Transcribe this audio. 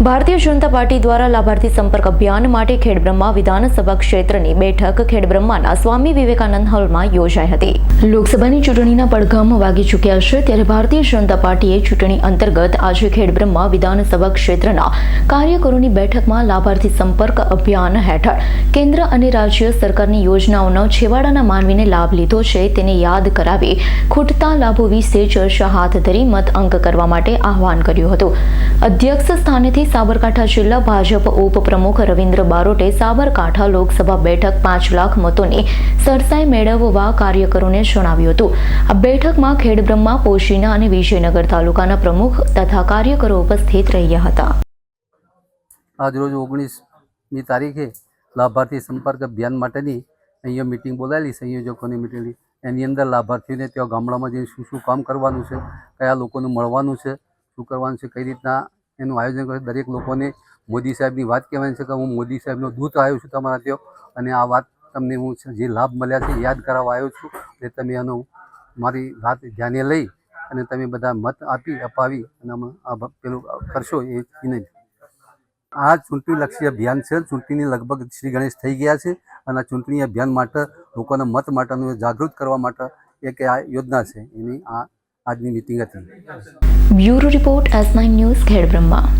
Bharatiya Janata party દ્વારા લાભાર્થી સંપર્ક અભિયાન માટે ખેડબ્રહ્મા વિધાનસભા ક્ષેત્રની બેઠક ખેડબ્રહ્માના સ્વામી વિવેકાનંદ હોલમાં યોજાઈ હતી। લોકસભાની ચૂંટણીના પડઘમ વાગી ચૂક્યા છે, ત્યારે ભારતીય જનતા પાર્ટીએ ચૂંટણી અંતર્ગત આજે ખેડબ્રહ્મા વિધાનસભા ક્ષેત્રના કાર્યકરોની બેઠકમાં લાભાર્થી સંપર્ક અભિયાન હેઠળ કેન્દ્ર અને રાજ્ય સરકારની યોજનાઓનો છેવાડાના માનવીને લાભ લીધો છે તેને યાદ કરાવી ખૂટતા લાભો વિશે ચર્ચા હાથ ધરી મત અંક કરવા માટે આહવાન કર્યું હતું। અધ્યક્ષ સ્થાનેથી સાબરકાંઠા જિલ્લા ભાજપ ઉપપ્રમુખ રવિન્દ્ર બારોટે સાબરકાંઠા લોકસભા બેઠક 5 લાખ મતોની સરસાઈ મેળવવા કાર્યકરોને જણાવ્યું હતું। આ બેઠકમાં ખેડબ્રહ્મા, પોશીના અને વિજયનગર તાલુકાના પ્રમુખ તથા કાર્યકરો ઉપસ્થિત રહ્યા હતા। આજરોજ 19મી તારીખે લાભાર્થી સંપર્ક અભિયાન માટેની અહીંયા મિટિંગ બોલાવેલી, સંયોજકોની મિટિંગ। એની અંદર લાભાર્થીઓને ત્યાં ગામડામાં જઈને શું કામ કરવાનું છે, કયા લોકોને મળવાનું છે, શું કરવાનું છે, કઈ રીતના એનું આયોજન કરે, દરેક લોકોને મોદી સાહેબની વાત કહેવાની છે કે હું મોદી સાહેબનો દૂત આવ્યો છું તમારા ત્યાં, અને આ વાત તમને હું જે લાભ મળ્યા છે યાદ કરાવવા આવ્યો છું, એટલે તમે એનો મારી વાત ધ્યાને લઈ અને તમે બધા મત અપાવી અને પેલું કરશો એ વિનંતી। આ ચૂંટણીલક્ષી અભિયાન છે। ચૂંટણીની લગભગ શ્રી ગણેશ થઈ ગયા છે અને આ ચૂંટણી અભિયાન માટે લોકોના મત માટેનું જાગૃત કરવા માટે એક આ યોજના છે, એની આજની મિટિંગ હતી। Bureau report S9 news Khedbrahma.